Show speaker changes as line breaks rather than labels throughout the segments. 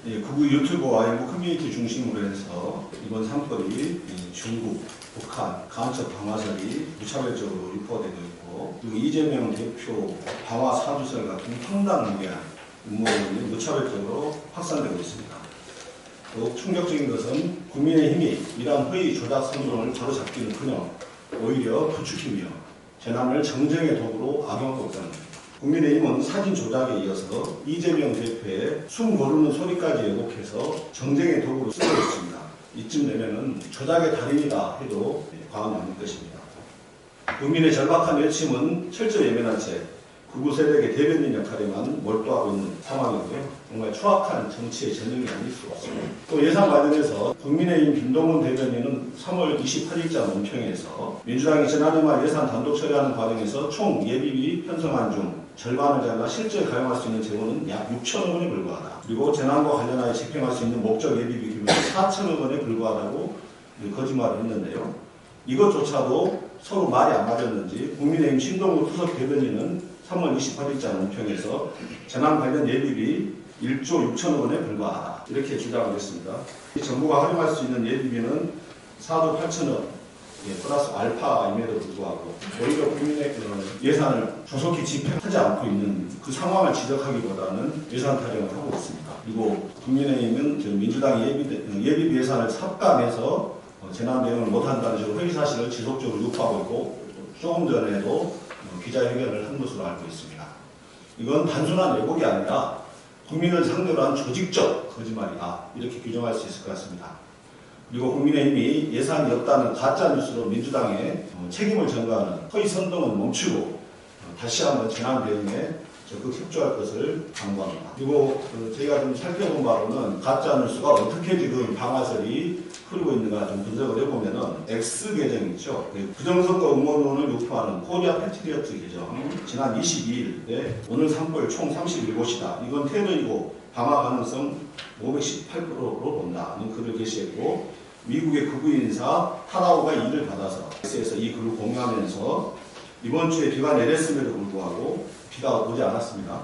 예, 극우 유튜버와 일부 커뮤니티 중심으로 해서 이번 산불이 중국, 북한, 간첩 방화설이 무차별적으로 유포되고 있고, 그리고 이재명 대표 방화 사주설 같은 황당을 위한 음모론이 무차별적으로 확산되고 있습니다. 더욱 충격적인 것은 국민의힘이 이러한 허위 조작 선동을 바로잡기는커녕 오히려 부추기며 재난을 정쟁의 도구로 악용하고 있다는 겁니다. 국민의힘은 사진 조작에 이어서 이재명 대표의 숨 고르는 소리까지 왜곡해서 정쟁의 도구로 쓰고 있습니다. 이쯤 되면은 조작의 달인이다 해도 과언이 아닐 것입니다. 국민의 절박한 외침은 철저 예민한 채 극우 세력의 대변인 역할에만 몰두하고 있는 상황이고요. 정말 추악한 정치의 전형이 아닐 수가 없습니다. 또 예산 관련해서 국민의힘 김동훈 대변인은 3월 28일자 논평에서 민주당이 지난해 말 예산 단독 처리하는 과정에서 총 예비비 편성안 중 절반을 잘라 실제 가용할 수 있는 재원은 약 6천억 원에 불과하다. 그리고 재난과 관련하여 집행할 수 있는 목적 예비비 규모는 4천억 원에 불과하다고 거짓말을 했는데요. 이것조차도 서로 말이 안 맞았는지 국민의힘 신동우 수석 대변인은 3월 28일자 논평에서 재난 관련 예비비 1조 6천억 원에 불과하다. 이렇게 주장을 했습니다. 정부가 활용할 수 있는 예비비는 4조 8천억 플러스 알파임에도 불구하고 오히려 국민의 예산을 조속히 집행하지 않고 있는 그 상황을 지적하기보다는 예산 타령을 하고 있습니다. 그리고 국민의힘은 민주당이 예비비 예산을 삭감해서 재난 대응을 못한다는 식으로 허위 사실을 지속적으로 유포하고 있고 조금 전에도 기자회견을 한 것으로 알고 있습니다. 이건 단순한 왜곡이 아니라 국민을 상대로 한 조직적 거짓말이다. 이렇게 규정할 수 있을 것 같습니다. 그리고 국민의힘이 예산이 없다는 가짜뉴스로 민주당의 책임을 전가하는 허위 선동은 멈추고 다시 한번 재난 대응에 적극 협조할 것을 당부합니다. 그리고 저희가 좀 살펴본 바로는 가짜뉴스가 어떻게 지금 방화설이 흐르고 있는가 좀 분석을 해보면은 X 계정 있죠. 부정선거 음모론을 유포하는 코리아 패트리어트 계정 지난 22일에 오늘 산불 총 37곳이다. 이건 테러이고 방화 가능성 518%로 본다는 글을 게시했고 미국의 극우 인사 타라오가 이를 받아서 X에서 이 글을 공유하면서 이번 주에 비가 내렸음에도 불구하고 비가 오지 않았습니다.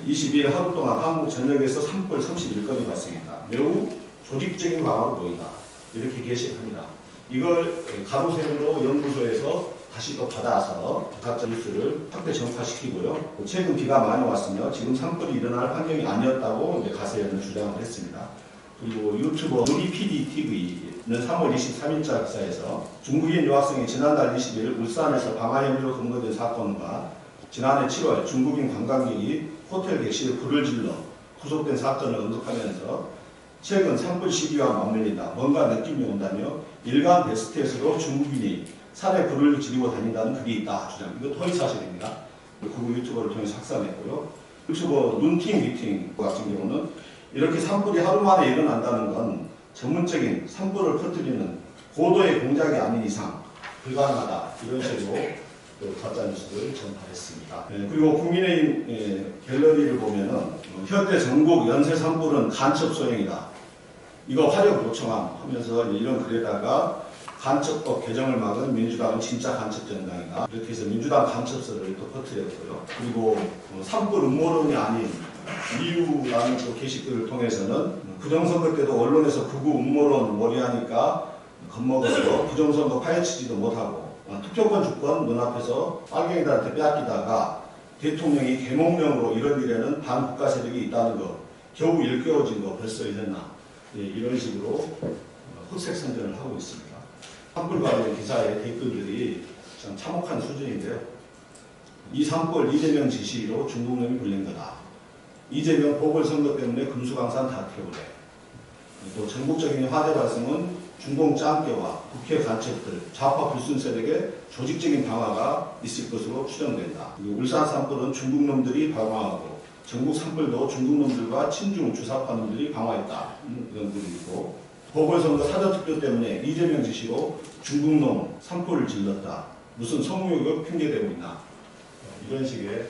22일 하루 동안 한국 전역에서 산불 31건이 발생했다. 매우 조직적인 방화로 보인다. 이렇게 게시합니다. 이걸 가로세로 연구소에서 다시 또 받아서 가짜 뉴스를 확대 전파시키고요. 최근 비가 많이 왔으며 지금 산불이 일어날 환경이 아니었다고 가세현은 주장을 했습니다. 그리고 유튜버 누리PDTV는 3월 23일자 기사에서 중국인 유학생이 지난달 20일 울산에서 방화 혐의로 검거된 사건과 지난해 7월 중국인 관광객이 호텔 객실에 불을 질러 구속된 사건을 언급하면서 최근 산불 시기와 맞물린다. 뭔가 느낌이 온다며 일간 베스트에서도 중국인이 산에 불을 지르고 다닌다는 글이 있다. 주장. 이거 허위 사실입니다. 극우 유튜버를 통해서 확산했고요. 유튜버 눈팅 미팅 같은 경우는 이렇게 산불이 하루 만에 일어난다는 건 전문적인 산불을 퍼뜨리는 고도의 공작이 아닌 이상 불가능하다. 이런 식으로 가짜뉴스를 전파했습니다. 그리고 국민의힘 갤러리를 보면은 현대 전국 연쇄 산불은 간첩 소행이다. 이거 화력 요청함 하면서 이런 글에다가 간첩법 개정을 막은 민주당은 진짜 간첩 정당이다. 이렇게 해서 민주당 간첩설을 또 퍼뜨렸고요. 그리고 산불 음모론이 아닌 이유라는 또 게시글을 통해서는 부정선거 때도 언론에서 극우 음모론 머리하니까 겁먹어서 부정선거 파헤치지도 못하고 투표권 주권 눈앞에서 빨갱이들한테 빼앗기다가 대통령이 계몽령으로 이런 일에는 반국가 세력이 있다는 거 겨우 일깨워진 거 벌써 이랬나 이런 식으로 흑색 선전을 하고 있습니다. 산불 관련 기사의 댓글들이 참 참혹한 수준인데요. 이 산불 이재명 지시로 중국놈이 불린 거다. 이재명 보궐선거 때문에 금수강산 다 태우래. 또 전국적인 화재 발생은 중공 짱깨와 국회 간첩들, 좌파 불순 세력의 조직적인 방화가 있을 것으로 추정된다. 그리고 울산 산불은 중국놈들이 방화하고 전국 산불도 중국놈들과 친중 주사파놈들이 방화했다. 이런 글이고 보궐선거 사전투표 때문에 이재명 지시로 중국놈 산불을 질렀다. 무슨 성묘가 핑계대고 있나. 이런 식의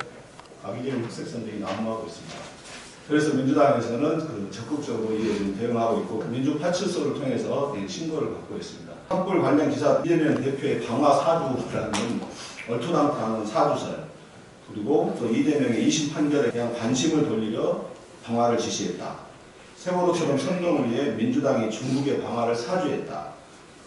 악의적인 흑색 선전이 난무하고 있습니다. 그래서 민주당에서는 적극적으로 이에 대응하고 있고 민주파출소를 통해서 신고를 받고 있습니다. 산불 관련 기사 이재명 대표의 방화 사주라는 얼토당토하는 사주설 그리고 또 이재명의 2심 판결에 대한 관심을 돌리려 방화를 지시했다. 세월호처럼 선동을 위해 민주당이 중국의 방화를 사주했다.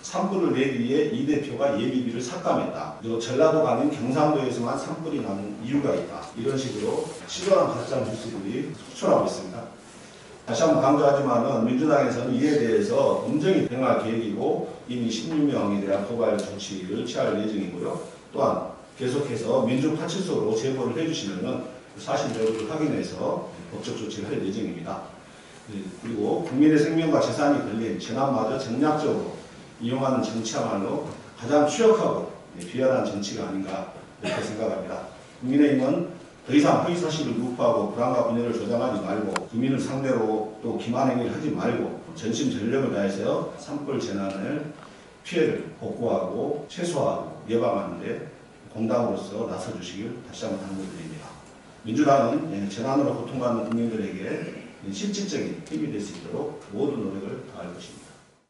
산불을 내기 위해 이 대표가 예비비를 삭감했다. 그리고 전라도가 아닌 경상도에서만 산불이 나는 이유가 있다. 이런 식으로 시도한 가짜 뉴스들이 속출하고 있습니다. 다시 한번 강조하지만은 민주당에서는 이에 대해서 엄정히 대응할 계획이고 이미 16명에 대한 고발 조치를 취할 예정이고요. 또한 계속해서 민주파출소로 제보를 해주시면은 사실 여부를 확인해서 법적 조치를 할 예정입니다. 그리고 국민의 생명과 재산이 걸린 재난마저 전략적으로 이용하는 정치야말로 가장 추역하고 비열한 정치가 아닌가 이렇게 생각합니다. 국민의힘은 더 이상 허위사실을 유포하고 불안과 분열을 조장하지 말고 국민을 상대로 또 기만행위를 하지 말고 전심전력을 다해서 산불 재난을 피해를 복구하고 최소화하고 예방하는 데 공당으로서 나서주시길 다시 한번 당부드립니다. 민주당은 재난으로 고통받는 국민들에게 실질적인 힘이 될 수 있도록 모든 노력을 다할 것입니다.